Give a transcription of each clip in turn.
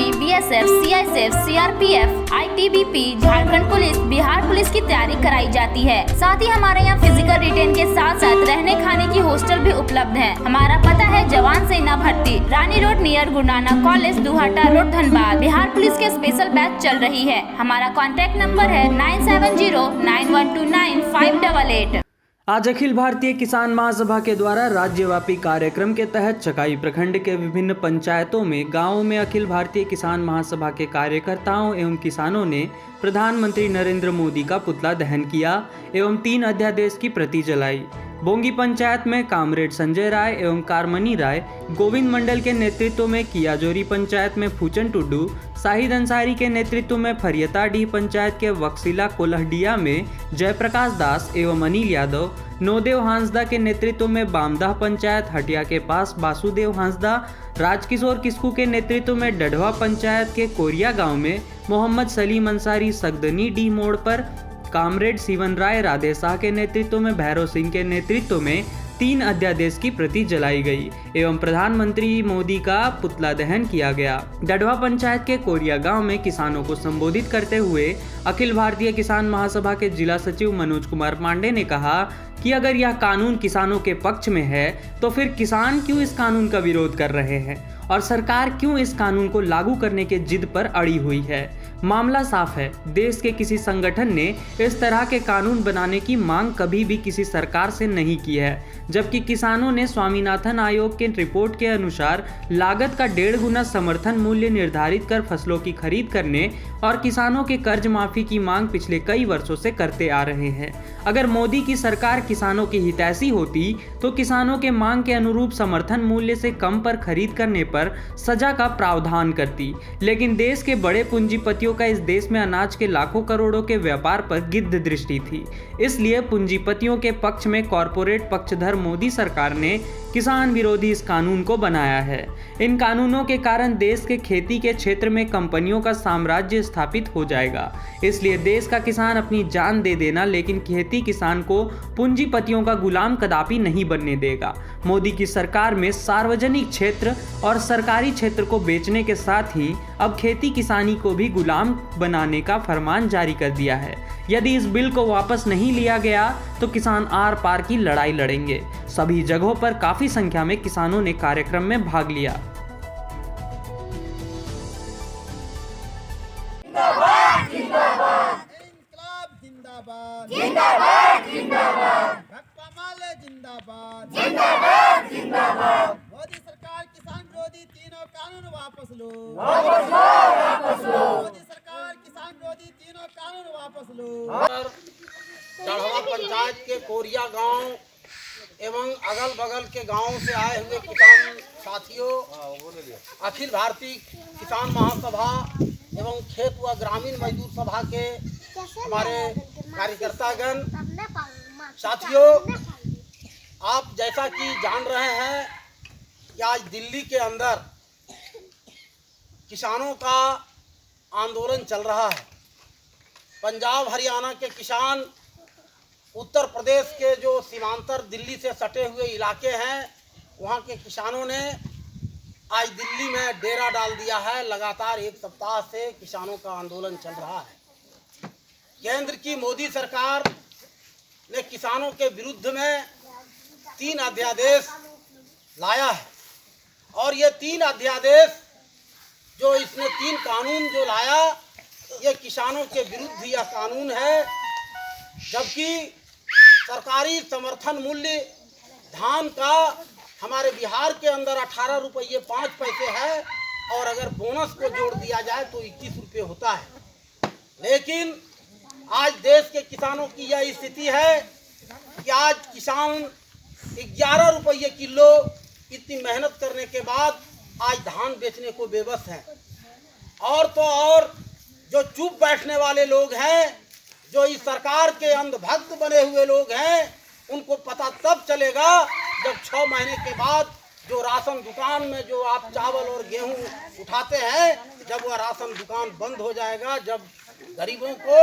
Army, BSF, CISF, CRPF, ITBP, Jharkhand police, Bihar police की तैयारी कराई जाती है। साथ ही हमारे यहाँ फिजिकल रिटेन के साथ साथ रहने खाने की हॉस्टल भी उपलब्ध है। हमारा पता है जवान सेना भर्ती, रानी road near Guru Nanak college, Duhata road, Dhanbad. Bihar police के स्पेशल बैच चल रही है। हमारा कॉन्टैक्ट नंबर है 9709129588। आज अखिल भारतीय किसान महासभा के द्वारा राज्यव्यापी कार्यक्रम के तहत चकाई प्रखंड के विभिन्न पंचायतों में गांवों में अखिल भारतीय किसान महासभा के कार्यकर्ताओं एवं किसानों ने प्रधानमंत्री नरेंद्र मोदी का पुतला दहन किया एवं 3 अध्यादेश की प्रति जलाई। बोंगी पंचायत में कामरेड संजय राय एवं कारमनी राय, गोविंद मंडल के नेतृत्व में कियाजोरी पंचायत में फूचन टुड्डू, शाहिद अंसारी के नेतृत्व में फरियताडीह पंचायत के वक्सिला कोल्हडिया में जयप्रकाश दास एवं अनिल यादव, नौदेव हांसदा के नेतृत्व में बामदाह पंचायत हटिया के पास वासुदेव हांसदा, राजकिशोर किस्कू के नेतृत्व में डढ़वा पंचायत के कोरिया गांव में मोहम्मद सलीम अंसारी सगदनी डी मोड़ पर, कामरेड सिवन राय राधे शाह के नेतृत्व में भैरव सिंह के नेतृत्व में 3 अध्यादेश की प्रति जलाई गई एवं प्रधानमंत्री मोदी का पुतला दहन किया गया। डढ़वा पंचायत के कोरिया गांव में किसानों को संबोधित करते हुए अखिल भारतीय किसान महासभा के जिला सचिव मनोज कुमार पांडे ने कहा कि अगर यह कानून किसानों के पक्ष में है तो फिर किसान क्यों इस कानून का विरोध कर रहे हैं और सरकार क्यों इस कानून को लागू करने के जिद पर अड़ी हुई है। मामला साफ है, देश के किसी संगठन ने इस तरह के कानून बनाने की मांग कभी भी किसी सरकार से नहीं की है, जबकि किसानों ने स्वामीनाथन आयोग के रिपोर्ट के अनुसार लागत का 1.5 गुना समर्थन मूल्य निर्धारित कर फसलों की खरीद करने और किसानों के कर्ज माफी की मांग पिछले कई वर्षों से करते आ रहे हैं। अगर मोदी की सरकार किसानों की हितैषी होती तो किसानों के मांग के अनुरूप समर्थन मूल्य से कम पर खरीद करने पर सजा का प्रावधान करती, लेकिन देश के बड़े पूंजीपतियों का इस देश में अनाज के लाखों करोड़ों के व्यापार पर गिद्ध दृष्टि थी। इसलिए पूंजीपतियों के पक्ष में कॉरपोरेट पक्षधर मोदी सरकार ने किसान विरोधी इस कानून को बनाया है। इन कानूनों के कारण देश के खेती के क्षेत्र में कंपनियों का साम्राज्य स्थापित हो जाएगा। इसलिए देश का किसान अपनी जान दे देना, लेकिन खेती किसान को पूंजीपतियों का गुलाम कदापि नहीं बनने देगा। मोदी की सरकार में सार्वजनिक क्षेत्र और सरकारी क्षेत्र को बेचने के साथ ही अब खेती किसानी को भी गुलाम बनाने का फरमान जारी कर दिया है। यदि इस बिल को वापस नहीं लिया गया तो किसान आर पार की लड़ाई लड़ेंगे। सभी जगहों पर काफी संख्या में किसानों ने कार्यक्रम में भाग लिया। जिंदाबाद जिंदाबाद इंकलाब जिंदाबाद जिंदाबाद जिंदाबाद भक्का माले जिंदाबाद जिंदाबाद जिंदाबाद मोदी सरकार किसान विरोधी तीनों कानून वापस लो मोदी सरकार किसान विरोधी तीनों कानून वापस लो। डढ़वा पंचायत के कोरिया गांव एवं अगल बगल के गांवों से आए हुए किसान साथियों, अखिल भारतीय किसान महासभा एवं खेत व ग्रामीण मजदूर सभा के हमारे कार्यकर्तागण साथियों, आप जैसा कि जान रहे हैं कि आज दिल्ली के अंदर किसानों का आंदोलन चल रहा है। पंजाब हरियाणा के किसान, उत्तर प्रदेश के जो सीमांतर दिल्ली से सटे हुए इलाके हैं, वहाँ के किसानों ने आज दिल्ली में डेरा डाल दिया है। लगातार 1 सप्ताह से किसानों का आंदोलन चल रहा है। केंद्र की मोदी सरकार ने किसानों के विरुद्ध में 3 अध्यादेश लाया है और ये 3 अध्यादेश जो इसने 3 कानून जो लाया, ये किसानों के विरुद्ध यह कानून है। जबकि सरकारी समर्थन मूल्य धान का हमारे बिहार के अंदर 18 रुपये 5 पैसे है और अगर बोनस को जोड़ दिया जाए तो 21 रुपये होता है। लेकिन आज देश के किसानों की यह स्थिति है कि आज किसान 11 रुपये किलो इतनी मेहनत करने के बाद आज धान बेचने को बेबस है। और तो और जो चुप बैठने वाले लोग हैं, जो इस सरकार के अंधभक्त बने हुए लोग हैं, उनको पता तब चलेगा जब 6 महीने के बाद जो राशन दुकान में जो आप चावल और गेहूं उठाते हैं, जब वह राशन दुकान बंद हो जाएगा, जब गरीबों को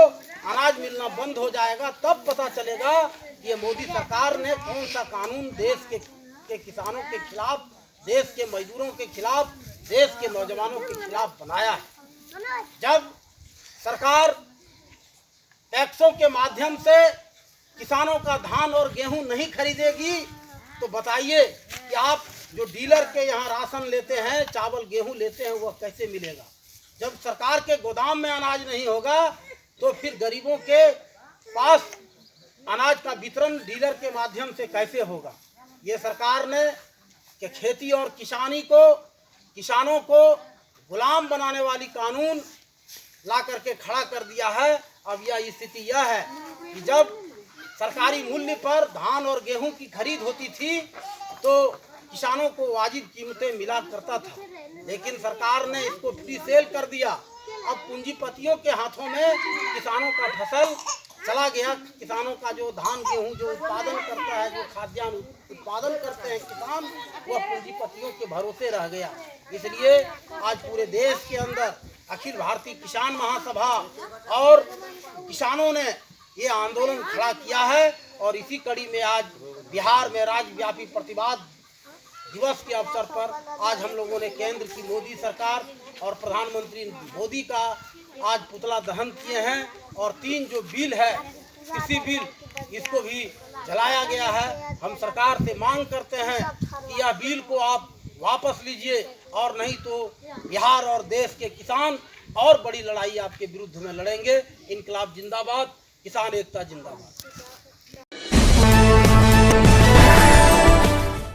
अनाज मिलना बंद हो जाएगा, तब पता चलेगा कि ये मोदी सरकार ने कौन सा कानून देश के किसानों के खिलाफ, देश के मजदूरों के खिलाफ, देश के नौजवानों के खिलाफ बनाया है। जब सरकार टैक्सों के माध्यम से किसानों का धान और गेहूं नहीं खरीदेगी तो बताइए कि आप जो डीलर के यहाँ राशन लेते हैं, चावल गेहूं लेते हैं, वह कैसे मिलेगा? जब सरकार के गोदाम में अनाज नहीं होगा तो फिर गरीबों के पास अनाज का वितरण डीलर के माध्यम से कैसे होगा? ये सरकार ने कि खेती और किसानों को गुलाम बनाने वाली कानून ला करके खड़ा कर दिया है। अब यह स्थिति यह है कि जब सरकारी मूल्य पर धान और गेहूं की खरीद होती थी तो किसानों को वाजिब कीमतें मिला करता था, लेकिन सरकार ने इसको फ्री सेल कर दिया। अब पूंजीपतियों के हाथों में किसानों का फसल चला गया। किसानों का जो धान गेहूं जो उत्पादन करता है, जो खाद्यान्न उत्पादन करते हैं किसान, वह पूंजीपतियों के भरोसे रह गया। इसलिए आज पूरे देश के अंदर अखिल भारतीय किसान महासभा और किसानों ने ये आंदोलन खड़ा किया है और इसी कड़ी में आज बिहार में राज्यव्यापी प्रतिवाद दिवस के अवसर पर आज हम लोगों ने केंद्र की मोदी सरकार और प्रधानमंत्री मोदी का आज पुतला दहन किए हैं और 3 जो बिल है, कृषि बिल, इसको भी जलाया गया है। हम सरकार से मांग करते हैं कि यह बिल को आप वापस लीजिए और नहीं तो बिहार और देश के किसान और बड़ी लड़ाई आपके विरुद्ध में लड़ेंगे। इनकलाब जिंदाबाद, किसान एकता जिंदाबाद।